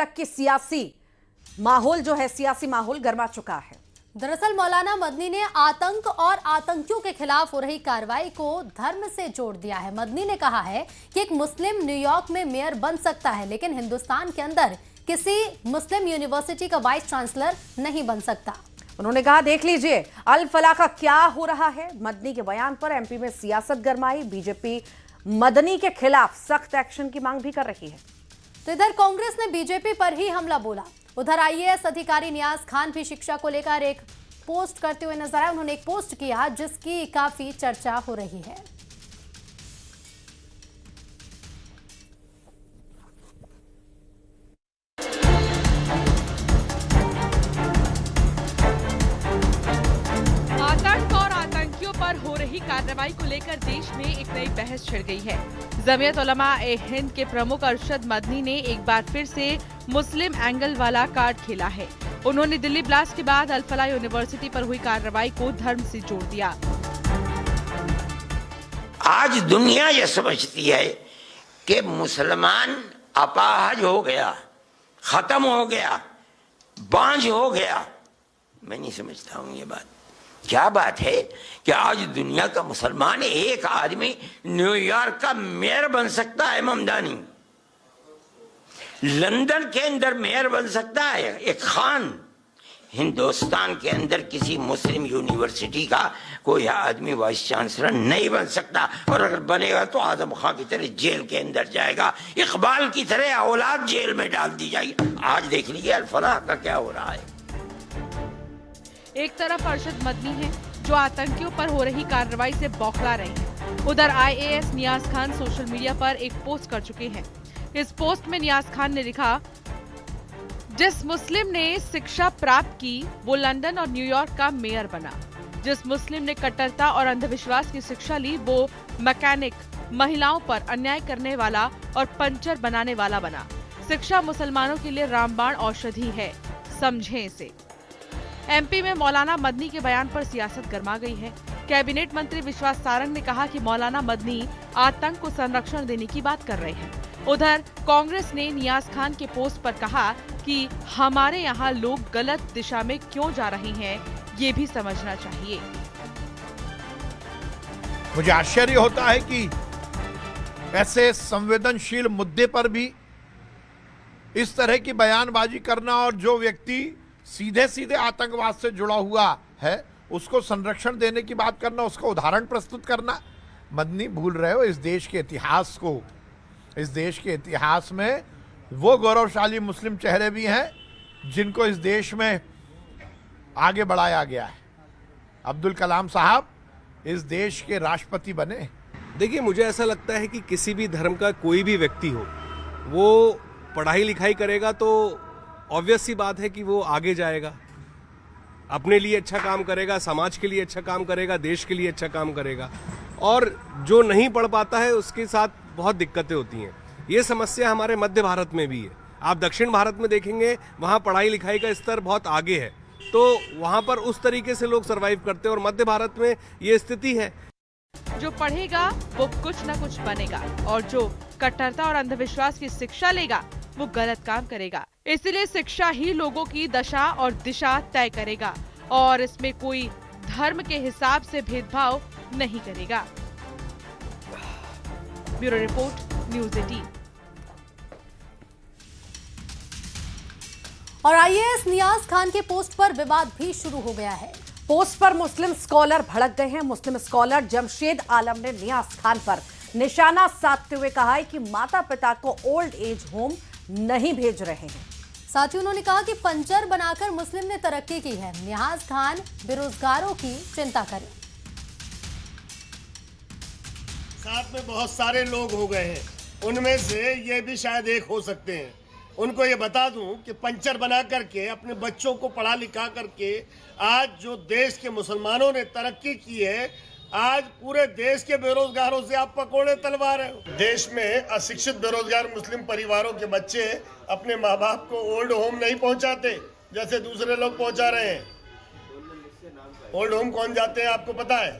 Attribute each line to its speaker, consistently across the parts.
Speaker 1: तक की सियासी माहौल जो है, सियासी माहौल गर्मा चुका है।
Speaker 2: दरअसल मौलाना मदनी ने आतंक और आतंकियों के खिलाफ हो रही कार्रवाई को धर्म से जोड़ दिया है। मदनी ने कहा है कि एक मुस्लिम न्यूयॉर्क में मेयर बन सकता है, लेकिन हिंदुस्तान के अंदर किसी मुस्लिम यूनिवर्सिटी का वाइस चांसलर नहीं बन सकता।
Speaker 1: उन्होंने कहा, देख लीजिए अल फलाह का क्या हो रहा है। मदनी के बयान पर एमपी में सियासत गरमाई। बीजेपी मदनी के खिलाफ सख्त एक्शन की मांग भी कर रही है।
Speaker 2: तो इधर कांग्रेस ने बीजेपी पर ही हमला बोला। उधर आईएएस अधिकारी नियाज खान भी शिक्षा को लेकर एक पोस्ट करते हुए नजर आए। उन्होंने एक पोस्ट किया जिसकी काफी चर्चा हो रही है।
Speaker 3: आतंक और आतंकियों पर हो रही कार्रवाई को लेकर देश में एक नई बहस छिड़ गई है। जमीयत उलमा ए हिंद के प्रमुख अरशद मदनी ने एक बार फिर से मुस्लिम एंगल वाला कार्ड खेला है। उन्होंने दिल्ली ब्लास्ट के बाद अल फलाह यूनिवर्सिटी पर हुई कार्रवाई को धर्म से जोड़ दिया।
Speaker 4: आज दुनिया ये समझती है कि मुसलमान अपाहज हो गया, खत्म हो गया, बांझ हो गया। मैं नहीं समझता हूँ ये बात। क्या बात है कि आज दुनिया का मुसलमान एक आदमी न्यूयॉर्क का मेयर बन सकता है। ममदानी लंदन के अंदर मेयर बन सकता है एक खान। हिंदुस्तान के अंदर किसी मुस्लिम यूनिवर्सिटी का कोई आदमी वाइस चांसलर नहीं बन सकता, और अगर बनेगा तो आजम खां की तरह जेल के अंदर जाएगा, इकबाल की तरह औलाद जेल में डाल दी जाएगी। आज देख लीजिए अल फलाह का क्या हो रहा है।
Speaker 3: एक तरफ अरशद मदनी है जो आतंकियों पर हो रही कार्रवाई से बौखला रहे हैं। उधर आईएएस नियाज खान सोशल मीडिया पर एक पोस्ट कर चुके हैं। इस पोस्ट में नियाज खान ने लिखा, जिस मुस्लिम ने शिक्षा प्राप्त की वो लंदन और न्यूयॉर्क का मेयर बना। जिस मुस्लिम ने कट्टरता और अंधविश्वास की शिक्षा ली वो मैकेनिक, महिलाओं पर अन्याय करने वाला और पंचर बनाने वाला बना। शिक्षा मुसलमानों के लिए रामबाण औषधि है, समझें इसे। एमपी में मौलाना मदनी के बयान पर सियासत गर्मा गई है। कैबिनेट मंत्री विश्वास सारंग ने कहा कि मौलाना मदनी आतंक को संरक्षण देने की बात कर रहे हैं। उधर कांग्रेस ने नियाज खान के पोस्ट पर कहा कि हमारे यहाँ लोग गलत दिशा में क्यों जा रहे हैं, ये भी समझना चाहिए।
Speaker 5: मुझे आश्चर्य होता है कि ऐसे संवेदनशील मुद्दे पर भी इस तरह की बयानबाजी करना, और जो व्यक्ति सीधे सीधे आतंकवाद से जुड़ा हुआ है उसको संरक्षण देने की बात करना, उसका उदाहरण प्रस्तुत करना। मदनी भूल रहे हो इस देश के इतिहास को। इस देश के इतिहास में वो गौरवशाली मुस्लिम चेहरे भी हैं जिनको इस देश में आगे बढ़ाया गया है। अब्दुल कलाम साहब इस देश के राष्ट्रपति बने।
Speaker 6: देखिए, मुझे ऐसा लगता है कि किसी भी धर्म का कोई भी व्यक्ति हो, वो पढ़ाई लिखाई करेगा तो ऑब्वियस सी बात है कि वो आगे जाएगा, अपने लिए अच्छा काम करेगा, समाज के लिए अच्छा काम करेगा, देश के लिए अच्छा काम करेगा। और जो नहीं पढ़ पाता है उसके साथ बहुत दिक्कतें होती हैं। ये समस्या हमारे मध्य भारत में भी है। आप दक्षिण भारत में देखेंगे, वहाँ पढ़ाई लिखाई का स्तर बहुत आगे है, तो वहाँ पर उस तरीके से लोग सर्वाइव करते हैं, और मध्य भारत में ये स्थिति है।
Speaker 3: जो पढ़ेगा वो कुछ न कुछ बनेगा, और जो कट्टरता और अंधविश्वास की शिक्षा लेगा वो गलत काम करेगा। इसलिए शिक्षा ही लोगों की दशा और दिशा तय करेगा, और इसमें कोई धर्म के हिसाब से भेदभाव नहीं करेगा। Bureau report, news 18।
Speaker 2: और आईएएस नियाज खान के पोस्ट पर विवाद भी शुरू हो गया है।
Speaker 1: पोस्ट पर मुस्लिम स्कॉलर भड़क गए हैं। मुस्लिम स्कॉलर जमशेद आलम ने नियाज खान पर निशाना साधते हुए कहा है कि माता पिता को ओल्ड एज होम नहीं भेज रहे हैं।
Speaker 2: साथ ही उन्होंने कहा कि पंचर बनाकर मुस्लिम ने तरक्की की है। नियाज खान बेरोजगारों की चिंता करें।
Speaker 7: साथ में बहुत सारे लोग हो गए हैं, उनमें से ये भी शायद एक हो सकते हैं। उनको ये बता दूं कि पंचर बना करके अपने बच्चों को पढ़ा लिखा करके आज जो देश के मुसलमानों ने तरक्की की है, आज पूरे देश के बेरोजगारों से आप पकोड़े तलवा रहे हो। देश में अशिक्षित बेरोजगार मुस्लिम परिवारों के बच्चे अपने माँ बाप को ओल्ड होम नहीं पहुंचाते जैसे दूसरे लोग पहुंचा रहे हैं। ओल्ड होम कौन जाते हैं आपको पता है?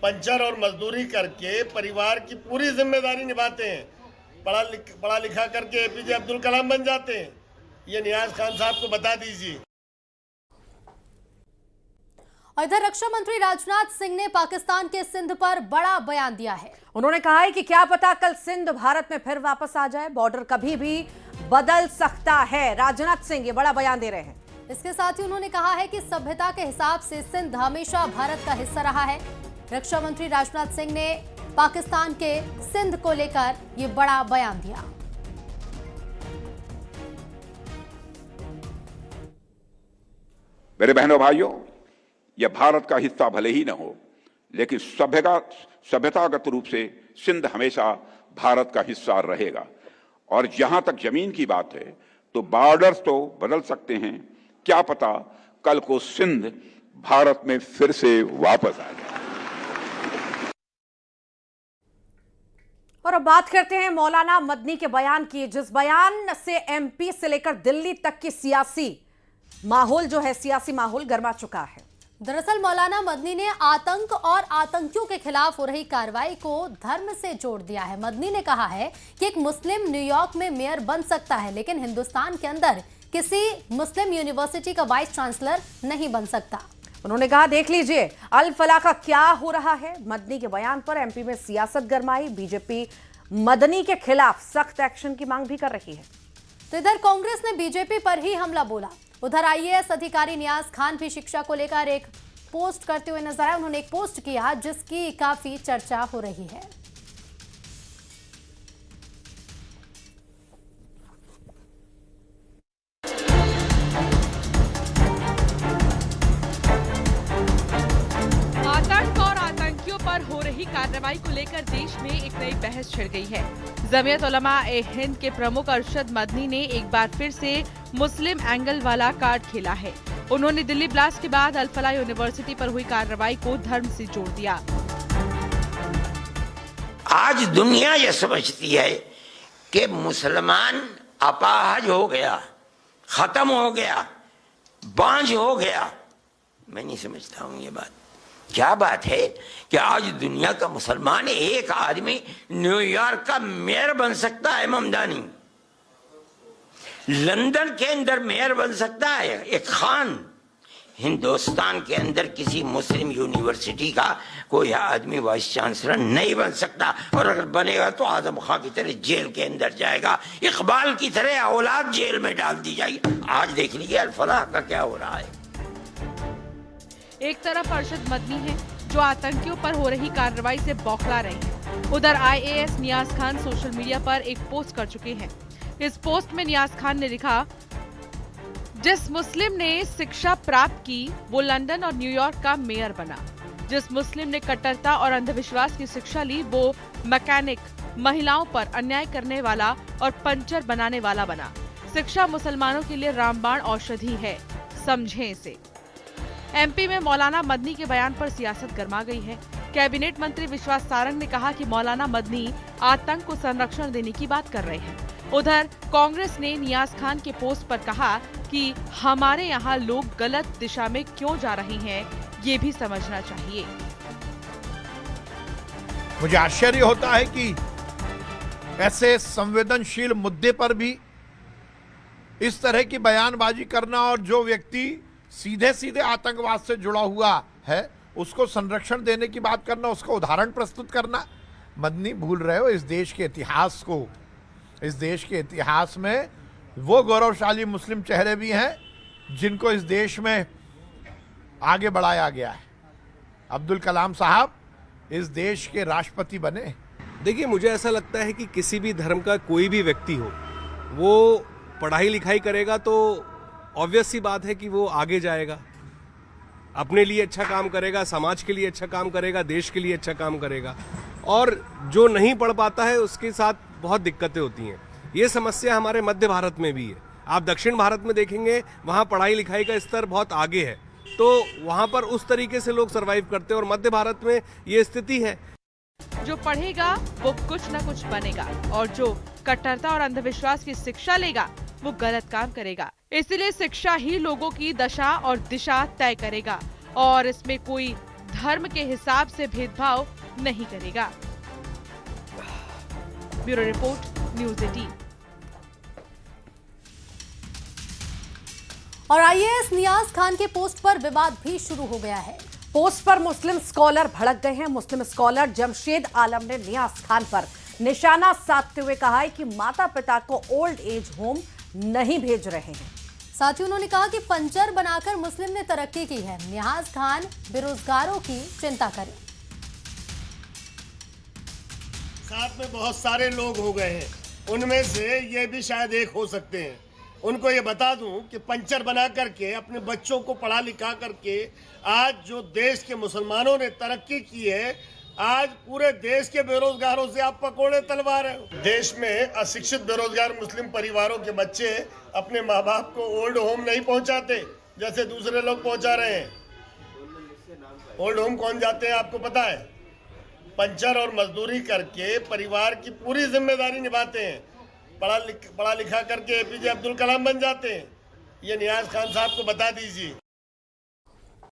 Speaker 7: पंचर और मजदूरी करके परिवार की पूरी जिम्मेदारी निभाते हैं। पढ़ा लिखा करके एपीजे अब्दुल कलाम बन जाते हैं। ये नियाज खान साहब को बता दीजिए।
Speaker 2: और इधर रक्षा मंत्री राजनाथ सिंह ने पाकिस्तान के सिंध पर बड़ा बयान दिया है।
Speaker 1: उन्होंने कहा है कि क्या पता कल सिंध भारत में फिर वापस आ जाए, बॉर्डर कभी भी बदल सकता है। राजनाथ सिंह ये बड़ा बयान दे रहे हैं।
Speaker 2: इसके साथ ही उन्होंने कहा है कि सभ्यता के हिसाब से सिंध हमेशा भारत का हिस्सा रहा है। रक्षा मंत्री राजनाथ सिंह ने पाकिस्तान के सिंध को लेकर ये बड़ा बयान दिया।
Speaker 8: मेरे बहनों भाइयों, यह भारत का हिस्सा भले ही न हो, लेकिन सभ्यतागत रूप से सिंध हमेशा भारत का हिस्सा रहेगा। और जहां तक जमीन की बात है तो बॉर्डर्स तो बदल सकते हैं, क्या पता कल को सिंध भारत में फिर से वापस आ जाए।
Speaker 1: और अब बात करते हैं मौलाना मदनी के बयान की, जिस बयान से एमपी से लेकर दिल्ली तक की सियासी माहौल जो है, सियासी माहौल गर्मा चुका है।
Speaker 2: दरअसल मौलाना मदनी ने आतंक और आतंकियों के खिलाफ हो रही कार्रवाई को धर्म से जोड़ दिया है। मदनी ने कहा है कि एक मुस्लिम न्यूयॉर्क में मेयर बन सकता है, लेकिन हिंदुस्तान के अंदर किसी मुस्लिम यूनिवर्सिटी का वाइस चांसलर नहीं बन सकता।
Speaker 1: उन्होंने कहा, देख लीजिए अल फलाह का क्या हो रहा है। मदनी के बयान पर एमपी में सियासत गरमाई। बीजेपी मदनी के खिलाफ सख्त एक्शन की मांग भी कर रही है।
Speaker 2: तो इधर कांग्रेस ने बीजेपी पर ही हमला बोला। उधर आईएएस अधिकारी नियाज खान भी शिक्षा को लेकर एक पोस्ट करते हुए नजर आए। उन्होंने एक पोस्ट किया जिसकी काफी चर्चा हो रही है।
Speaker 3: आतंक और आतंकियों पर हो रही कार्रवाई को लेकर देश में एक नई बहस छिड़ गई है। जमीयत उलमा ए हिंद के प्रमुख अरशद मदनी ने एक बार फिर से मुस्लिम एंगल वाला कार्ड खेला है। उन्होंने दिल्ली ब्लास्ट के बाद अल फलाह यूनिवर्सिटी पर हुई कार्रवाई को धर्म से जोड़ दिया।
Speaker 4: आज दुनिया ये समझती है कि मुसलमान अपाहज हो गया, खत्म हो गया, बांझ हो गया। मैं नहीं समझता हूं ये बात। क्या बात है कि आज दुनिया का मुसलमान एक आदमी न्यूयॉर्क का मेयर बन सकता है, ममदानी लंदन के अंदर मेयर बन सकता है, एक खान हिंदुस्तान के अंदर किसी मुस्लिम यूनिवर्सिटी का कोई आदमी वाइस चांसलर नहीं बन सकता। और अगर बनेगा तो आजम खां की तरह जेल के अंदर जाएगा, इकबाल की तरह औलाद जेल में डाल दी जाएगी। आज देख लीजिए अल फलाह का क्या हो रहा है।
Speaker 3: एक तरफ अरशद मदनी है जो आतंकियों पर हो रही कार्रवाई से बौखला रहे हैं। उधर आईएएस नियाज खान सोशल मीडिया पर एक पोस्ट कर चुके हैं। इस पोस्ट में नियाज खान ने लिखा, जिस मुस्लिम ने शिक्षा प्राप्त की वो लंदन और न्यूयॉर्क का मेयर बना। जिस मुस्लिम ने कट्टरता और अंधविश्वास की शिक्षा ली वो मैकेनिक, महिलाओं पर अन्याय करने वाला और पंचर बनाने वाला बना। शिक्षा मुसलमानों के लिए रामबाण औषधि है, समझें इसे। एमपी में मौलाना मदनी के बयान पर सियासत गरमा गई है। कैबिनेट मंत्री विश्वास सारंग ने कहा कि मौलाना मदनी आतंक को संरक्षण देने की बात कर रहे हैं। उधर कांग्रेस ने नियाज खान के पोस्ट पर कहा कि हमारे यहाँ लोग गलत दिशा में क्यों जा रहे हैं, ये भी समझना चाहिए।
Speaker 5: मुझे आश्चर्य होता है कि ऐसे संवेदनशील मुद्दे पर भी इस तरह की बयानबाजी करना और जो व्यक्ति सीधे सीधे आतंकवाद से जुड़ा हुआ है उसको संरक्षण देने की बात करना, उसका उदाहरण प्रस्तुत करना। मदनी भूल रहे हो इस देश के इतिहास को। इस देश के इतिहास में वो गौरवशाली मुस्लिम चेहरे भी हैं जिनको इस देश में आगे बढ़ाया गया है। अब्दुल कलाम साहब इस देश के राष्ट्रपति बने।
Speaker 6: देखिए, मुझे ऐसा लगता है कि किसी भी धर्म का कोई भी व्यक्ति हो, वो पढ़ाई लिखाई करेगा तो ऑब्वियस सी बात है कि वो आगे जाएगा, अपने लिए अच्छा काम करेगा, समाज के लिए अच्छा काम करेगा, देश के लिए अच्छा काम करेगा। और जो नहीं पढ़ पाता है उसके साथ बहुत दिक्कतें होती हैं। ये समस्या हमारे मध्य भारत में भी है। आप दक्षिण भारत में देखेंगे, वहाँ पढ़ाई लिखाई का स्तर बहुत आगे है, तो वहाँ पर उस तरीके से लोग सर्वाइव करते हैं। और मध्य भारत में ये स्थिति है।
Speaker 3: जो पढ़ेगा वो कुछ न कुछ बनेगा और जो कट्टरता और अंधविश्वास की शिक्षा लेगा वो गलत काम करेगा। इसलिए शिक्षा ही लोगों की दशा और दिशा तय करेगा और इसमें कोई धर्म के हिसाब से भेदभाव नहीं करेगा। Bureau report, news 18।
Speaker 2: और आईएएस नियाज खान के पोस्ट पर विवाद भी शुरू हो गया है।
Speaker 1: पोस्ट पर मुस्लिम स्कॉलर भड़क गए हैं। मुस्लिम स्कॉलर जमशेद आलम ने नियाज खान पर निशाना साधते हुए कहा है कि माता पिता को ओल्ड एज होम नहीं भेज रहे हैं।
Speaker 2: साथ ही उन्होंने कहा कि पंचर बनाकर मुस्लिम ने तरक्की की है। नियाज खान बेरोजगारों की चिंता करें।
Speaker 7: साथ में बहुत सारे लोग हो गए हैं, उनमें से ये भी शायद एक हो सकते हैं। उनको ये बता दूं कि पंचर बना करके अपने बच्चों को पढ़ा लिखा करके आज जो देश के मुसलमानों ने तरक्की की है, आज पूरे देश के बेरोजगारों से आप पकोड़े तलवा रहे हो। देश में अशिक्षित बेरोजगार मुस्लिम परिवारों के बच्चे अपने माँ बाप को ओल्ड होम नहीं पहुंचाते जैसे दूसरे लोग पहुंचा रहे हैं। ओल्ड होम कौन जाते हैं आपको पता है? पंचर और मजदूरी करके परिवार की पूरी जिम्मेदारी निभाते हैं। पढ़ा लिखा करके एपीजे अब्दुल कलाम बन जाते हैं। ये नियाज खान साहब को बता दीजिए।